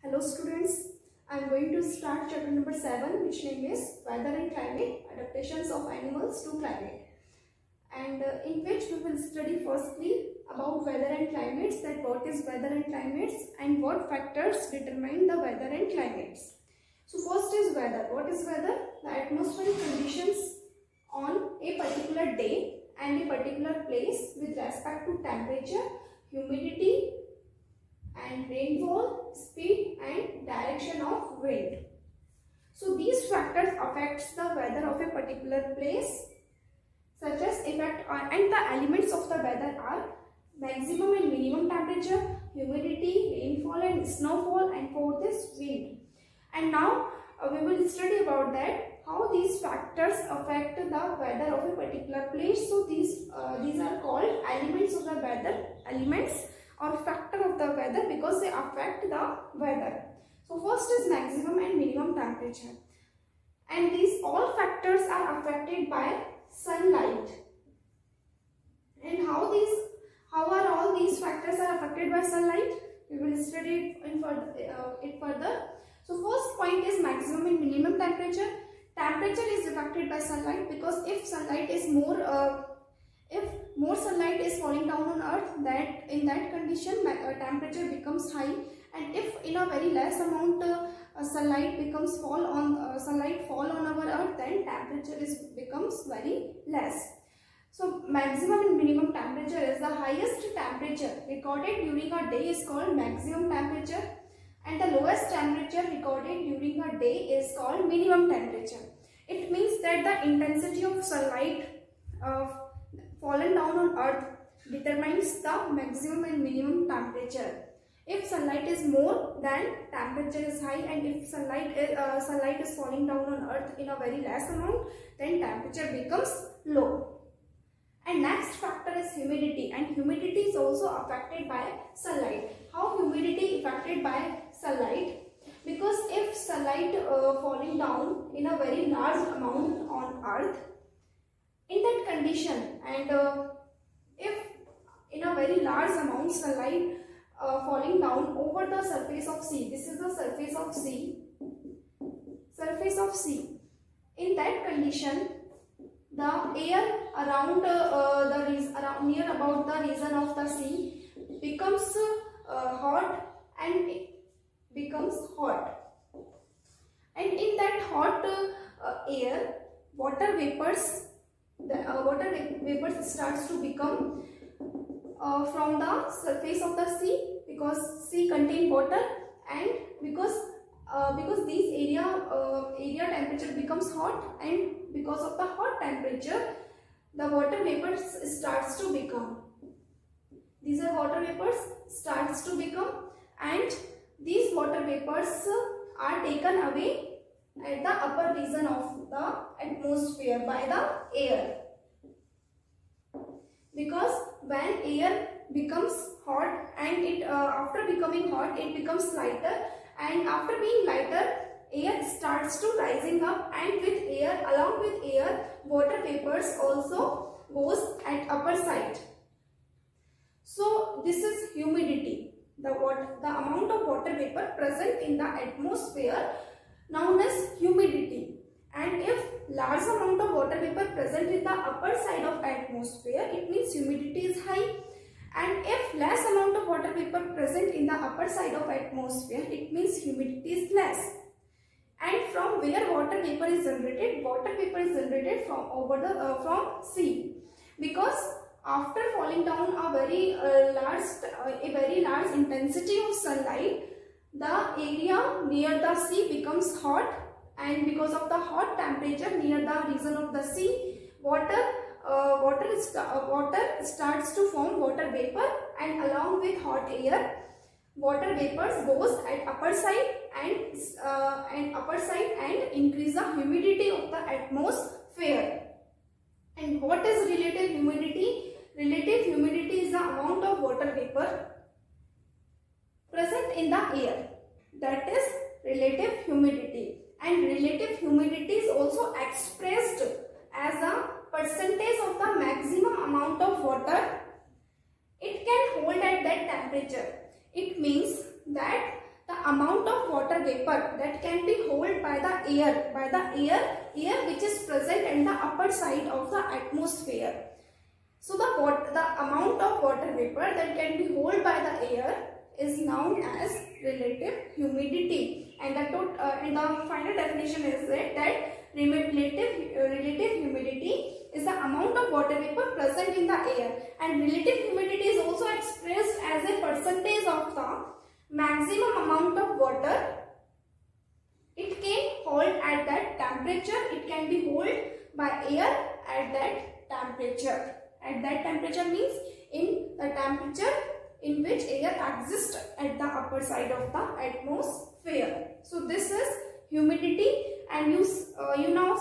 Hello students, I am going to start chapter number 7, which name is Weather and Climate, Adaptations of Animals to Climate, and in which we will study firstly about weather and climates, that what is weather and climates and what factors determine the weather and climates. So first is weather. What is weather? The atmospheric conditions on a particular day and a particular place with respect to temperature, humidity, and rainfall, speed and direction of wind. So these factors affects the weather of a particular place, such as effect on, and the elements of the weather are maximum and minimum temperature, humidity, rainfall and snowfall, and fourth is wind. And now we will study about that, how these factors affect the weather of a particular place. So these are called elements of the weather, elements or factor of the weather, because they affect the weather. So first is maximum and minimum temperature, and these all factors are affected by sunlight. And how are all these factors are affected by sunlight? We will study it further. So first point is maximum and minimum temperature. Temperature is affected by sunlight, because if sunlight is more sunlight is falling down on earth, that in that condition temperature becomes high, and if in a very less amount sunlight fall on our earth, then temperature becomes very less. So maximum and minimum temperature is the highest temperature recorded during a day is called maximum temperature, and the lowest temperature recorded during a day is called minimum temperature. It means that the intensity of sunlight fallen down on earth determines the maximum and minimum temperature. If sunlight is more, then temperature is high, and if sunlight is falling down on earth in a very less amount, then temperature becomes low. And next factor is humidity, and humidity is also affected by sunlight. How humidity affected by sunlight? Because if sunlight falling down in a very large amount on earth, in that condition, and if in a very large amount sunlight falling down over the surface of sea, this is the surface of sea. In that condition, the air around near about the region of the sea becomes hot, and it becomes hot, and in that hot air, water vapors starts to become from the surface of the sea, because sea contain water, and because these area temperature becomes hot, and because of the hot temperature the water vapors starts to become. These are water vapors starts to become, and these water vapors are taken away at the upper region of the atmosphere by the air. Because when air becomes hot, and it after becoming hot it becomes lighter, and after being lighter air starts to rising up, and along with air water vapors also goes at upper side. So this is humidity, the amount of water vapor present in the atmosphere known as humidity. And if large amount of water vapor present in the upper side of atmosphere, it means humidity is high. And if less amount of water vapor present in the upper side of atmosphere, it means humidity is less. And from where water vapor is generated? Water vapor is generated from sea, because after falling down a very large intensity of sunlight, the area near the sea becomes hot, and because of the hot temperature near the region of the sea, water starts to form water vapor, and along with hot air water vapors goes at upper side and increase the humidity of the atmosphere. And what is relative humidity? Relative humidity is the amount of water vapor present in the air, that is relative humidity. And relative humidity is also expressed as a percentage of the maximum amount of water it can hold at that temperature. It means that the amount of water vapor that can be held by the air which is present in the upper side of the atmosphere. So the amount of water vapor that can be held by the air is known as relative humidity, and the final definition is that relative humidity is the amount of water vapor present in the air, and relative humidity is also expressed as a percentage of the maximum amount of water it can hold at that temperature. It can be held by air at that temperature. At that temperature means in the temperature in which air exists at the upper side of the atmosphere. So this is humidity, and you now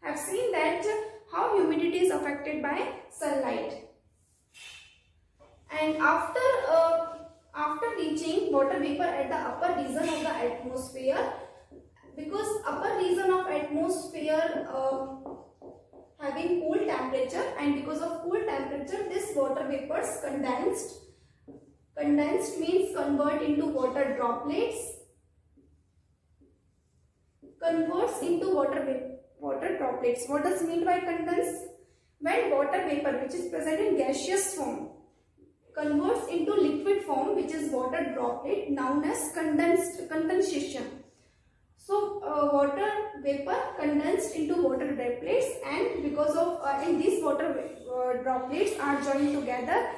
have seen that how humidity is affected by sunlight. And after reaching water vapor at the upper region of the atmosphere, because upper region of atmosphere having cool temperature, and because of cool temperature this water vapors condensed means convert into water droplets, converts into water droplets. What does mean by condense? When water vapor which is present in gaseous form converts into liquid form, which is water droplet, known as condensation. So water vapor condensed into water droplets, and because of and these water droplets are joined together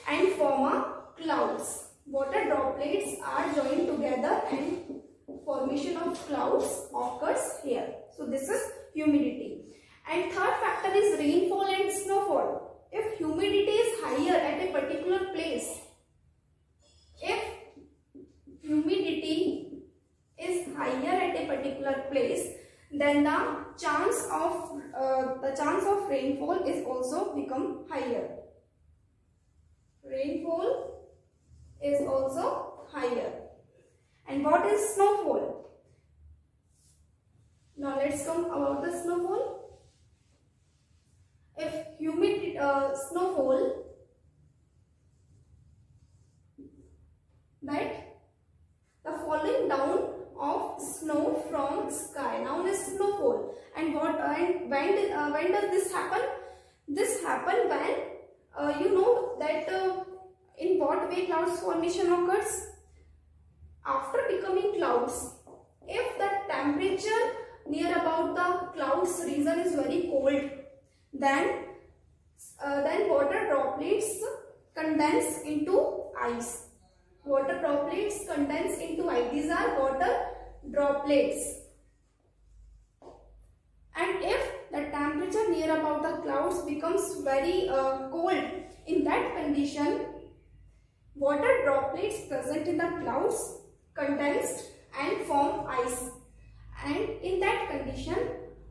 and form a clouds. Water droplets are joined together and formation of clouds occurs here. So this is humidity. And third factor is rainfall and snowfall. If humidity is higher at a particular place, if humidity is higher at a particular place, then the chance of rainfall is also become higher. Rainfall is also higher. And what is snowfall? Now let's come about the snowfall. If snowfall, that the falling down of snow from sky, known as snowfall. And when does this happen? This happen when you know that in what way clouds formation occurs? After becoming clouds, if the temperature near about the clouds region is very cold, then water droplets condense into ice. Water droplets condense into ice. These are water droplets. And if the temperature near about the clouds becomes very cold, in that condition, water droplets present in the clouds condensed and form ice. And in that condition,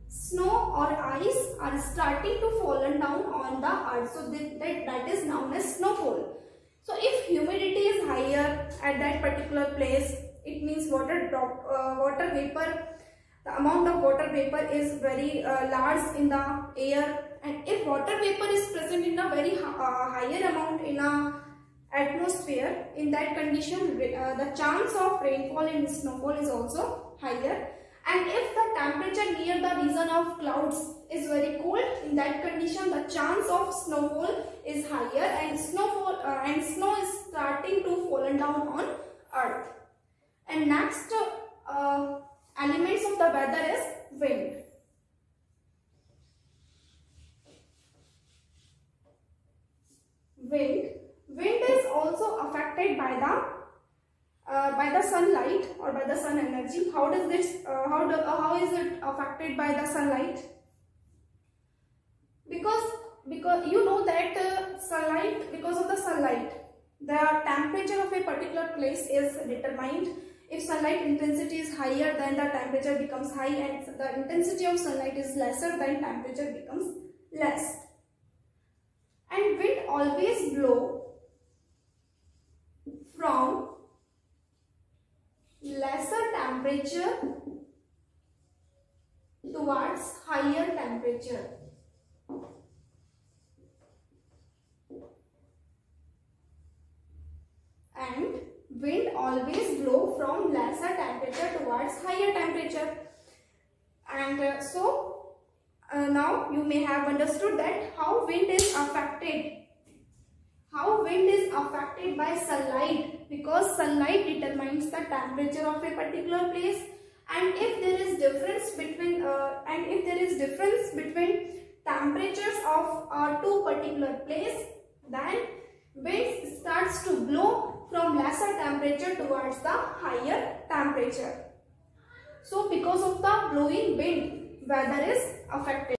snow or ice are starting to fallen down on the earth. So that is known as snowfall. So if humidity is higher at that particular place, it means water vapor, the amount of water vapor is very large in the air. And if water vapor is present in a very higher amount in a atmosphere, in that condition the chance of rainfall and snowfall is also higher. And if the temperature near the region of clouds is very cold, in that condition the chance of snowfall is higher, and snow is starting to fallen down on earth. And next elements of the weather is wind. Wind is also affected by the sunlight or by the sun energy. How is it affected by the sunlight? Because you know that sunlight, because of the sunlight, the temperature of a particular place is determined. If sunlight intensity is higher, then the temperature becomes high, and the intensity of sunlight is lesser, then temperature becomes less. And wind always blow from lesser temperature towards higher temperature. And wind always blow from lesser temperature towards higher temperature. And now you may have understood that how wind is affected. How wind is affected by sunlight, because sunlight determines the temperature of a particular place, and if there is difference between temperatures of two particular place, then wind starts to blow from lesser temperature towards the higher temperature. So because of the blowing wind, weather is affected.